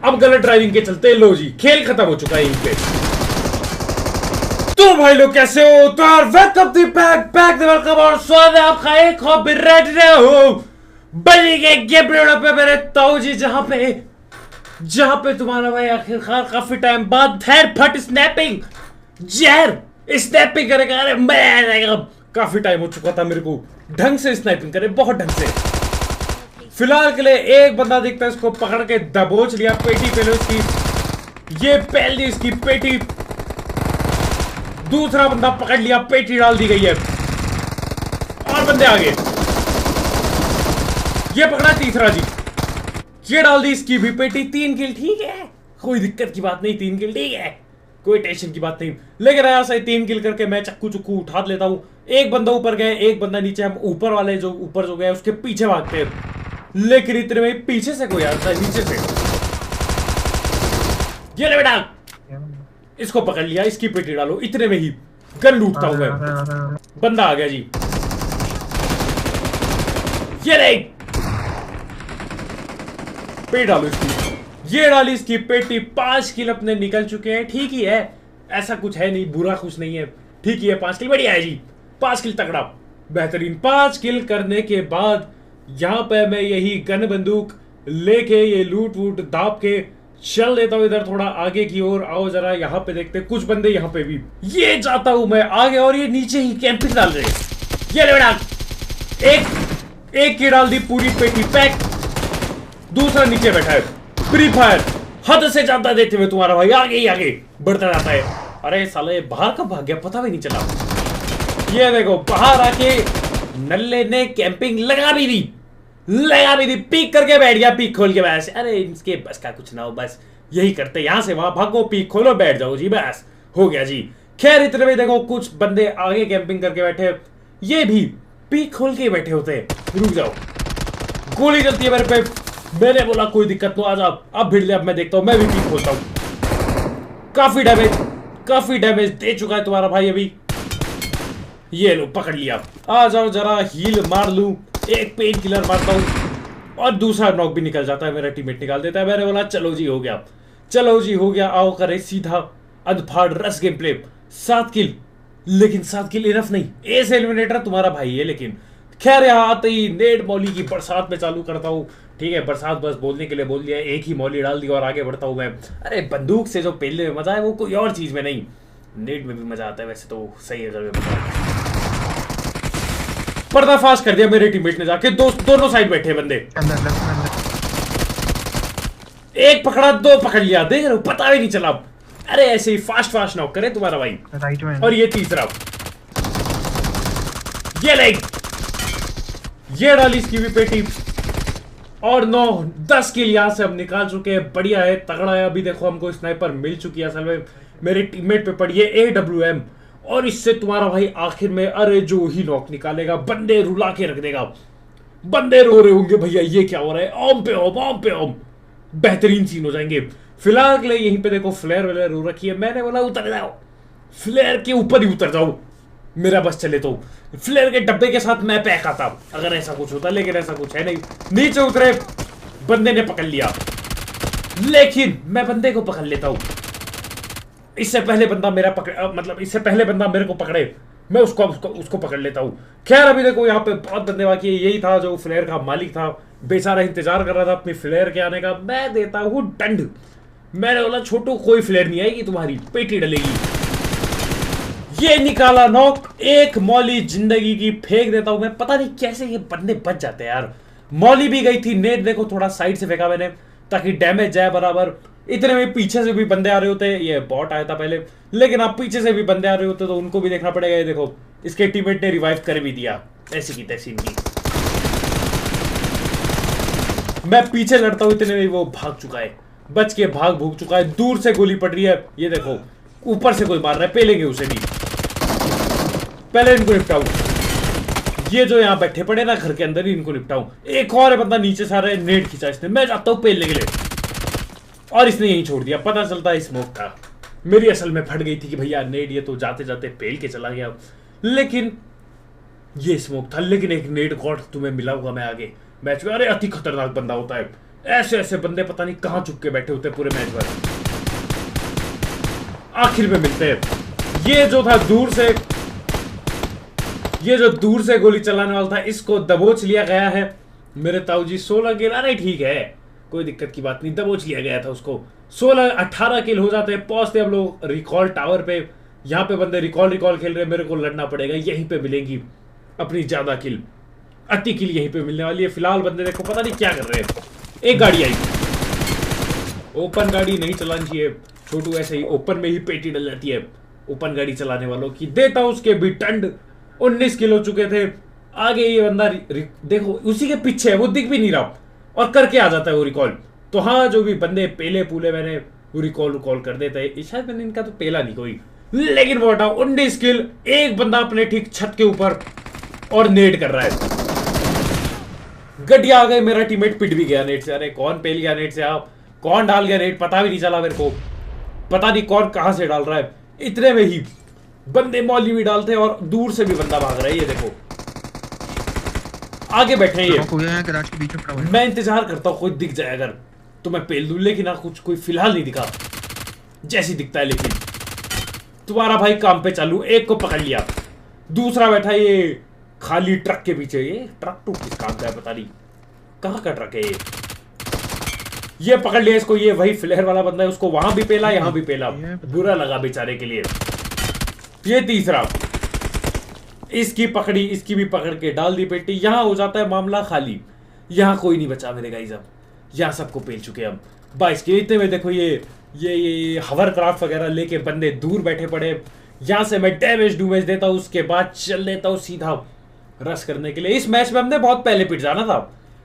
अब गलत ड्राइविंग के चलते लो जी खेल खत्म हो चुका है यहीं पे। तो भाई लोग कैसे हो? तो यार वेलकम टू बैक वेलकम और स्वागत है आपका एक हॉबी रेड हो बनी के गेम पे मेरे ताऊ जी, जहां पे तुम्हारा भाई आखिरकार काफी टाइम बाद धैर फट स्नैपिंग स्नैपिंग करेगा। अरे मैं काफी टाइम हो चुका था मेरे को ढंग से स्नैपिंग करे, बहुत ढंग से। फिलहाल के लिए एक बंदा दिखता है, इसको पकड़ के दबोच लिया, पेटी पहले इसकी, ये पहल दी इसकी पेटी। दूसरा बंदा पकड़ लिया, पेटी डाल दी गई है और बंदे आगे। ये पकड़ा तीसरा जी, ये डाल दी इसकी भी पेटी। 3 किल, ठीक है, कोई दिक्कत की बात नहीं, 3 किल ठीक है, कोई टेंशन की बात नहीं। लेकिन यार सही 3 किल करके मैं चक्कू चुक्कू उठा लेता हूँ। एक बंदा ऊपर गए, एक बंदा नीचे, हम ऊपर वाले जो ऊपर जो गए उसके पीछे भागते हैं। लेकिन इतने में पीछे से कोई आता है, नीचे से। ये ले बेटा, इसको पकड़ लिया, इसकी पेटी डालो। इतने में ही गन लूटता हूं मैं। बंदा आ गया जी, ये ले पेटी डालो इसकी। ये डाली इसकी पेटी। 5 किल अपने निकल चुके हैं, ठीक ही है, ऐसा कुछ है नहीं, बुरा कुछ नहीं है, ठीक ही है। 5 किल बढ़िया है जी, 5 किल तगड़ा, बेहतरीन। 5 किल करने के बाद यहां पे मैं यही गन बंदूक लेके ये लूट वूट दाब के चल देता हूं इधर थोड़ा आगे की ओर। आओ जरा यहाँ पे देखते कुछ बंदे यहाँ पे भी। ये जाता हूं मैं आगे और ये नीचे ही कैंपिंग डाल रहे हैं। ये ले बेटा, एक की डाल दी पूरी पेटी पैक। दूसरा नीचे बैठा है, फ्री फायर हद से ज्यादा देते हुए तुम्हारा भाई आगे ही आगे बढ़ता जाता है। अरे साले बाहर कब भाग गया पता भी नहीं चला। ये देखो बाहर आके नल्ले ने कैंपिंग लगा भी दी, पीक करके बैठ गया, पीक खोल के बस। अरे इसके बस का कुछ ना हो, बस यही करते, यहां से वहां भागो, पीक खोलो, बैठ जाओ जी, बस हो गया जी। खैर इतने में देखो कुछ बंदे आगे कैंपिंग करके बैठे, ये भी पीक खोल के बैठे होते हैं। रुक जाओ, गोली चलती है मेरे पे। मैंने बोला कोई दिक्कत तो आ जाओ, अब भिड़ ले, अब मैं देखता हूं, मैं भी पीक खोलता हूं। काफी डैमेज दे चुका है तुम्हारा भाई अभी। ये लो पकड़ लिया, आ जाओ जरा हील मार लूं, एक पेन किलर मारता हूं और दूसरा नॉक भी निकल जाता है, मेरा टीममेट निकाल देता है। मैंने बोला चलो जी हो गया, चलो जी हो गया, आओ करे सीधा अधफाड़ रस गेम प्ले। 7 किल, लेकिन 7 किल इनफ नहीं, एस एलिमिनेटर तुम्हारा भाई है। लेकिन खैर यहाँ आते ही नेड मौली की बरसात में चालू करता हूँ। ठीक है, बरसात बस बोलने के लिए बोल दिया, एक ही मौली डाल दी और आगे बढ़ता हूँ मैं। अरे बंदूक से जो पेलने में मजा है वो कोई और चीज में नहीं, नेट में भी मजा आता है वैसे तो, सही है। पर्दाफाश कर दिया मेरे टीममेट ने जाके, दोनों साइड बैठे बंदे, एक पकड़ा, 2 पकड़ लिया, देख रहे हो पता भी नहीं चला। अरे ऐसे ही फास्ट नॉक करे तुम्हारा भाई। राइट में और ये तीसरा, ये लाइक, ये डाली इसकी भी पेटी और 9-10 किल यहां से हम निकाल चुके हैं। बढ़िया है, तगड़ा है। अभी देखो हमको स्नाइपर मिल चुकी है, असल में मेरे टीममेट पे पड़ी है AWM और इससे तुम्हारा भाई आखिर में अरे जो ही नॉक निकालेगा, बंदे रुला के रख देगा। बंदे रो रहे होंगे भैया ये क्या हो रहा है, ओम पे ओम, बेहतरीन सीन हो जाएंगे। फिलहाल के लिए यहीं पे देखो फ्लेयर वेलेयर रो रखी है। मैंने बोला उतर जाओ, फ्लेयर के ऊपर ही उतर जाओ, मेरा बस चले तो। फ्लेयर के डब्बे के साथ मैं पैक आता अगर ऐसा कुछ होता, लेकिन ऐसा कुछ है नहीं। नीचे उतरे, बंदे ने पकड़ लिया, लेकिन मैं बंदे को पकड़ लेता हूं। इससे पहले बंदा मेरे को पकड़े, मैं उसको पकड़ लेता हूँ। खैर अभी देखो यहाँ पे बहुत बंदे बाकी है। यही था जो फ्लेयर का मालिक था, बेचारा इंतजार कर रहा था अपनी फ्लेयर के आने का। मैं देता हूँ दंड, मैंने बोला छोटू कोई फ्लेयर नहीं आएगी, तुम्हारी पेटी डलेगी। ये निकाला नॉक, एक मौली जिंदगी की फेंक देता हूं मैं। पता नहीं कैसे ये बंदे बच जाते हैं यार। मौली भी गई थी, नेट देखो थोड़ा साइड से फेंका मैंने ताकि डैमेज जाए बराबर। इतने में पीछे से भी बंदे आ रहे होते, ये बॉट आया था पहले, लेकिन अब पीछे से भी बंदे आ रहे होते तो उनको भी देखना पड़ेगा। ये देखो इसके टीममेट ने रिवाइव कर भी दिया, ऐसी की तैसी इनकी। मैं पीछे लड़ता हूं, इतने में वो भाग चुका है, बच के भाग चुका है। दूर से गोली पड़ रही है, ये देखो ऊपर से कोई मार रहा है, पेलेंगे उसे भी। पहले इनको निपटाऊं, ये जो यहाँ बैठे पड़े ना घर के अंदर ही, इनको निपटाऊं। एक और बंदा नीचे से आ रहा है, नेट खींचा इसने, मैं जाता हूं पेलने के लिए और इसने यहीं छोड़ दिया। पता चलता है स्मोक था, मेरी असल में फट गई थी कि भैया नेट ये तो जाते जाते पेल के चला गया, लेकिन ये स्मोक था। लेकिन एक नेट गॉड तुम्हें मिला हुआ मैं आगे मैच में। अरे अति खतरनाक बंदा होता है, ऐसे ऐसे बंदे पता नहीं कहां चुप के बैठे होते पूरे मैच भर, आखिर में मिलते हैं। ये जो था दूर से, ये जो दूर से गोली चलाने वाला था, इसको दबोच लिया गया है। मेरे ताऊ जी 16 किल, अरे ठीक है, कोई दिक्कत की बात नहीं, दबोच लिया गया था उसको। 16-18 किल हो जाते हैं। पहुंचते हम लोग रिकॉल टावर पे। यहाँ पे बंदे रिकॉल खेल रहे हैं, मेरे को लड़ना पड़ेगा, यहीं पे मिलेंगी अपनी ज्यादा किल, अति किल यहीं पे मिलने वाली है। फिलहाल बंदे देखो पता नहीं क्या कर रहे हैं। एक गाड़ी आई, ओपन गाड़ी नहीं चलानी चाहिए छोटू, ऐसे ही ओपन में ही पेटी डल जाती है ओपन गाड़ी चलाने वालों की। देता हूं उसके भी टंड। 19 किल हो चुके थे। आगे ये बंदा देखो उसी के पीछे है, वो दिख भी नहीं रहा और करके आ जाता है वो रिकॉल। तो हाँ, जो भी बंदे पेले पूले मैंने वो रिकॉल कर देता है। शायद मैंने इनका तो पेला नहीं कोई, लेकिन वो हटाओ। 19 किल, एक बंदा अपने ठीक छत के ऊपर और नेट कर रहा है। गड्डिया आ गए, मेरा टीममेट पिट भी गया नेट से। अरे कौन पेल गया नेट से, आप कौन डाल गया नेट, पता भी नहीं चला मेरे को। पता नहीं कौन कहां से डाल रहा है। इतने में ही बंदे मौली भी डालते हैं और दूर से भी बंदा भाग रहा है। ये देखो आगे बैठे हैं ये। मैं इंतजार करता हूं कोई दिख जाए अगर तो मैं पेल दूं, लेकिन कुछ कोई फिलहाल नहीं दिखा। जैसी दिखता है लेकिन तुम्हारा भाई काम पे चालू। एक को पकड़ लिया, दूसरा बैठा ये खाली ट्रक के पीछे। ये ट्रक टू किस काम का है पता नहीं, कहां का ट्रक है ये पकड़ लिया इसको। ये वही फ्लेयर वाला बंदा है, उसको वहां भी पेला यहां भी पेला, बुरा लगा बेचारे के लिए। ये तीसरा, इसकी पकड़ी, इसकी भी पकड़ के डाल दी पेटी। यहां हो जाता है मामला खाली, यहां कोई नहीं बचा मेरे गाइस। अब यहां सबको पेल चुके हम 22 के। इतने में देखो ये हवर क्राफ्ट वगैरह लेके बंदे दूर बैठे पड़े। यहां से मैं डैमेज देता हूं, उसके बाद चल देता हूं सीधा रश करने के लिए। इस मैच में हमने बहुत पहले पिट जाना था।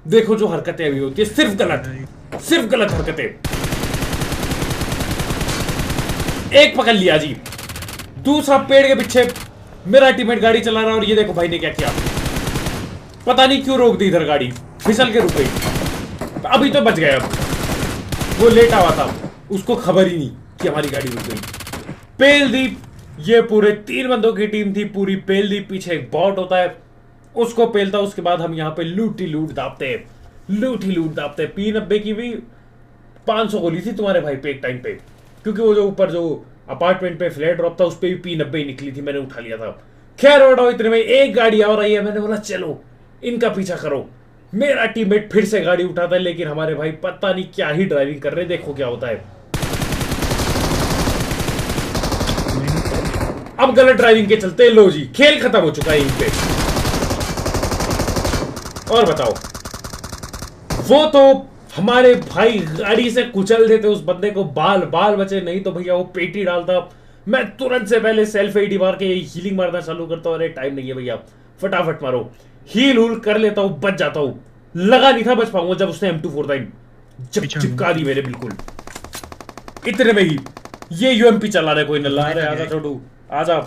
देखो जो हरकतें अभी होती है, सिर्फ गलत हरकतें। एक पकड़ लिया जी, दूसरा पेड़ के पीछे मेरा टीममेट गाड़ी चला रहा है। और ये देखो भाई ने क्या किया, पता नहीं क्यों रोक दी इधर गाड़ी, फिसल के रुक गई। अभी तो बच गया, वो लेटा हुआ था, उसको खबर ही नहीं कि हमारी गाड़ी रुक गई। पेल दी, ये पूरे 3 बंदों की टीम थी, पूरी पेल दी। पीछे एक बॉट होता है, उसको पेलता। उसके बाद हम यहाँ पे लूट ही लूट दापते हैं। P90 की भी 500 गोली थी तुम्हारे भाई पे एक टाइम पे, क्योंकि वो जो ऊपर जो अपार्टमेंट पे फ्लैट ड्रॉप था उस पे भी P90 निकली थी, मैंने उठा लिया था। खैर उठाओ, इतने में एक गाड़ी और आई है। मैंने बोला चलो इनका पीछा करो। मेरा टीममेट फिर से गाड़ी उठाता है, लेकिन हमारे भाई पता नहीं क्या ही ड्राइविंग कर रहे हैं। देखो क्या होता है, अब गलत ड्राइविंग के चलते लो जी खेल खत्म हो चुका है यहीं पे। और बताओ, वो तो हमारे भाई गाड़ी से कुचल देते उस बंदे को, बाल बचे, नहीं तो भैया वो पेटी डालता। मैं तुरंत से पहले सेल्फ एडी मार के हीलिंग मारना चालू करता हूं। अरे टाइम नहीं है भैया, फटाफट मारो। हील कर लेता हूं, बच जाता हूं। लगा नहीं था बच पाऊंगा जब उसने M249 जब चिपका दी मेरे बिल्कुल। इतने में ही ये UMP चला रहा है कोई नल्ला। अरे आजा छोटू आजा,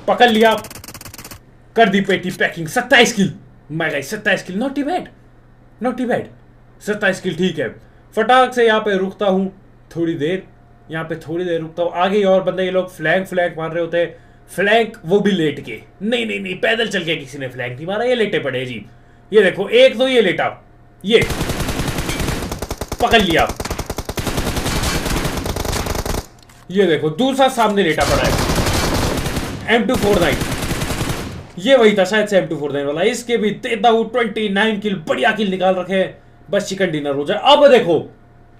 पकड़ लिया, कर दी पेटी पैकिंग। 27 किल मैं गई, 27 किल, नॉट बैड 27 किल ठीक है। फटाक से यहाँ पे रुकता हूँ थोड़ी देर, यहाँ पे थोड़ी देर रुकता हूँ। आगे और बंदे ये लोग फ्लैंक मार रहे होते हैं। फ्लैंक वो भी लेट के, नहीं पैदल चल के किसी ने फ्लैंक नहीं मारा, ये लेटे पड़े जी। ये देखो एक तो ये लेटा, ये पकड़ लिया। ये देखो दूसरा सामने लेटा पड़ा है, M249। ये वही था शायद से M249 वाला। इसके भी देता हूं 29 किल, बढ़िया किल निकाल रखे। बस चिकन डिनर हो जाए। अब देखो,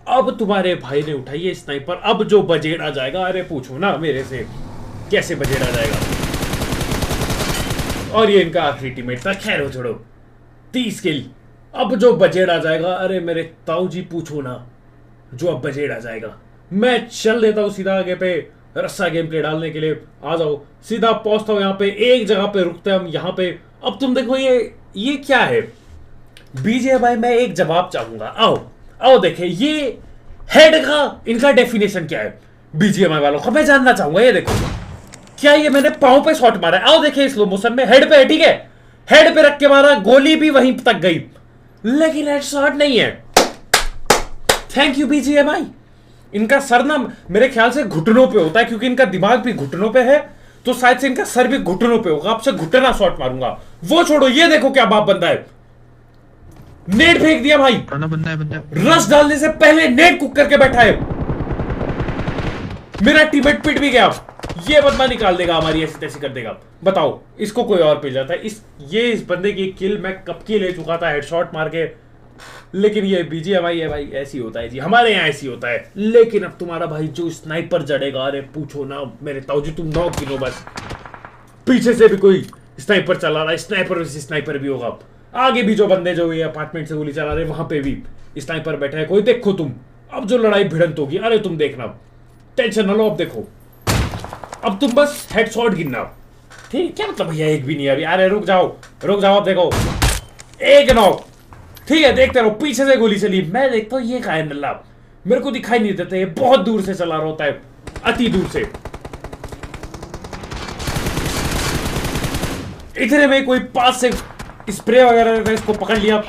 अब तुम्हारे भाई ने उठाई है स्नाइपर, अब जो बजेड़ा जाएगा। अरे पूछो ना मेरे से कैसे बजेड़ा जाएगा। और ये इनका आखिरी टीममेट था, खैर हो छोड़ो। 30 किल, अब जो बजेड़ा जाएगा। अरे मेरे ताऊ जी पूछो ना, जो अब बजेड़ा जाएगा। मैं चल देता हूं सीधा आगे पे रस्सा गेम प्ले डालने के लिए। आ जाओ, सीधा पहुंचता हूं यहाँ पे, एक जगह पे रुकते हैं हम यहाँ पे। अब तुम देखो ये क्या है बीजे भाई, मैं एक जवाब चाहूंगा। आओ देखे ये हेड का इनका डेफिनेशन क्या है बीजीएमआई वालों को, मैं जानना चाहूंगा। ये देखो क्या ये मैंने पांव पे शॉट मारा है, आओ देखे स्लो मोशन में। हेड पे है, ठीक है, हेड पे रख के मारा, गोली भी वहीं तक गई, लेकिन हेड शॉट नहीं है। Thank you BGMI. इनका सर ना मेरे ख्याल से घुटनों पे होता है, क्योंकि इनका दिमाग भी घुटनों पे है, तो शायद से इनका सर भी घुटनों पे होगा। आपसे घुटना शॉट मारूंगा। वो छोड़ो, ये देखो क्या बाप बंदा है। नेट फेंक दिया भाई, बंदा है। रस डालने से पहले नेट कुक करके बैठा है। मेरा टीममेट पिट भी गया। ये बंदा निकाल देगा हमारी, ऐसी तैसी कर देगा। बताओ इसको कोई और पिट जाता है। इस बंदे की किल मैं कब की ले चुका था हेडशॉट मार के, लेकिन ये बीजीएमआई है भाई, ऐसी होता है जी, हमारे यहाँ ऐसी होता है। लेकिन अब तुम्हारा भाई जो स्नाइपर जड़ेगा, अरे पूछो ना मेरे ताऊजी, तुम 9 गिनो बस। पीछे से भी कोई स्नाइपर चला रहा है, स्नाइपर वैसे स्नाइपर भी होगा। आगे भी जो बंदे जो ये अपार्टमेंट से गोली चला रहे, वहां पे भी स्नाइपर बैठा है कोई। देखो तुम अब जो लड़ाई भिड़ंत होगी, अरे तुम देखना, टेंशन ना लो। अब देखो, अब तुम बस हेडशॉट गिनना, ठीक? क्या मतलब भैया एक भी नहीं अभी? अरे रुक जाओ अब देखो, एक नॉक, ठीक है? देखते रहो। पीछे से गोली चली, मैं देखता हूँ ये काय नल्ला, मेरे को दिखाई नहीं देता, ये बहुत दूर से चला रहा होता है, अति दूर से। इतने में कोई पास से स्प्रे वगैरह रहता है, इसको पकड़ लिया।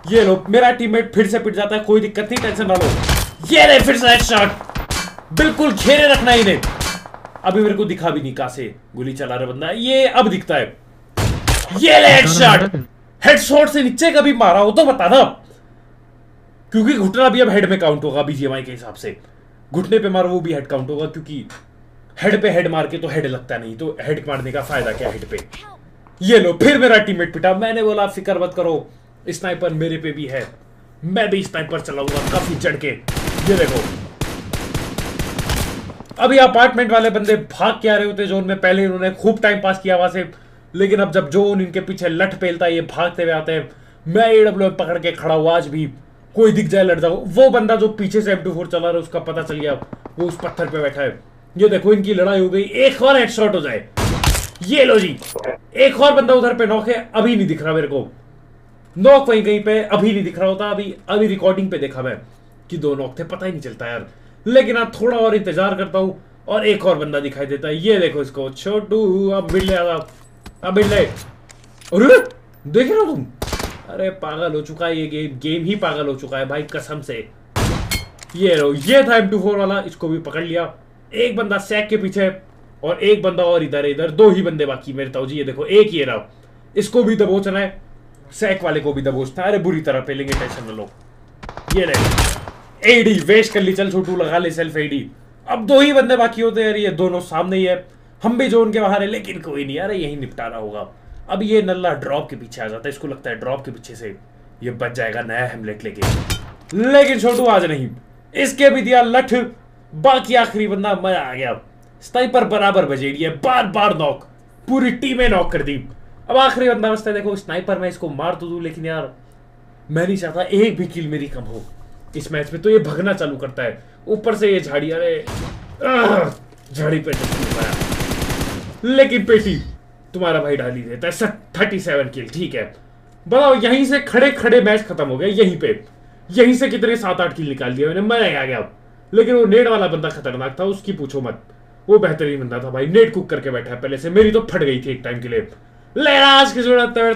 ये लो, मेरा टीममेट फिर से पिट जाता है, कोई दिक्कत नहीं, टेंशन ना लो। ये रहे फिर से हेडशॉट, बिल्कुल घेरे रखना इन्हें। अभी मेरे को दिखा भी नहीं कहां से गोली चला रहा बंदा, ये अब दिखता है। ये ले हेडशॉट, हेडशॉट से नीचे कभी मारा हो तो बता ना, क्योंकि घुटना भी अब हेड में काउंट होगा बीजीएमआई के हिसाब से। घुटने पे मारो वो भी हेड काउंट होगा, क्योंकि हेड पे हेड मार के तो हेड लगता नहीं, तो हेड मारने का फायदा क्या हेड पे। ये लो, फिर मेरा टीममेट पिटा। मैंने बोला फिक्र मत करो, स्नाइपर मेरे पे भी है, मैं भी स्नाइपर चलाऊंगा काफी चढ़ के। ये देखो, अभी अपार्टमेंट वाले बंदे भाग के आ रहे होते जोन में, पहले इन्होंने खूब टाइम पास किया वहां से, लेकिन अब जब जोन इनके पीछे लठ पेलता है, ये भागते हुए आते हैं। मैं एडब्ल्यूएम पकड़ के खड़ा हुआ, आज भी कोई दिख जाए लड़ जाओ। वो बंदा जो पीछे से M24 चला रहा है, उसका पता चल गया, वो उस पत्थर पे बैठा है। ये देखो, इनकी लड़ाई हो गई, एक और हेडशॉट हो जाए। ये लो जी, एक और बंदा उधर पे नॉक है, अभी नहीं दिख रहा मेरे को। नॉक वहीं कहीं पे अभी नहीं दिख रहा होता, अभी रिकॉर्डिंग पे देखा मैं कि 2 नॉक थे, पता ही नहीं चलता यार। लेकिन अब थोड़ा और इंतजार करता हूं और एक और बंदा दिखाई देता है। ये देखो इसको, छोटू अब मिल ले, अब मिल ले। अरे देख रहे हो तुम, अरे पागल हो चुका है ये गेम ही पागल हो चुका है भाई कसम से। ये लो, ये था M24 वाला, इसको भी पकड़ लिया। एक बंदा सैक के पीछे और एक बंदा और इधर 2 ही बंदे बाकी मेरे ताऊ जी। ये देखो, एक ये रहा, इसको भी दबोचना है, सैक वाले को भी दबोचना है। अरे बुरी तरह पेलेंगे, टेंशन न लो। ये रहे एडी, वेस्ट कर ली, चल छोटू लगा ले सेल्फ एडी। अब 2 ही बंदे बाकी होते हैं, ये दोनों सामने ही है, हम भी जोन के बाहर है, लेकिन कोई नहीं यार, यही निपटारा होगा। अब ये नल्ला ड्रॉप के पीछे आ जाता है, इसको लगता है ड्रॉप के पीछे से ये बच जाएगा नया हेमलेट लेके, लेकिन छोटू आज नहीं, इसके भी दिया लठ। बाकी आखिरी बंदा, मजा आ गया, स्नाइपर बराबर बजेड़ी है, बार बार नॉक, पूरी टीमें नॉक कर दी। अब आखिरी बंदा बचता है, देखो स्नाइपर मैं इसको मार तो दूं, लेकिन यार मैं नहीं चाहता एक भी किल मेरी कम हो इस मैच में। तो ये भगना चालू करता है, ऊपर से ये झाड़ी, अरे झाड़ी पे लेकिन पेटी तुम्हारा भाई डाल ही देता है। 37 किल, ठीक है। बताओ, यहीं से खड़े खड़े मैच खत्म हो गया, यहीं से कितने 7-8 किल निकाल दिया मैंने, मजा आ गया। लेकिन वो नेट वाला बंदा खतरनाक था, उसकी पूछो मत, वो बेहतरीन बंदा था भाई, नेट कुक करके बैठा है पहले से। मेरी तो फट गई थी एक टाइम के लिए। ले आज की जरूरत है,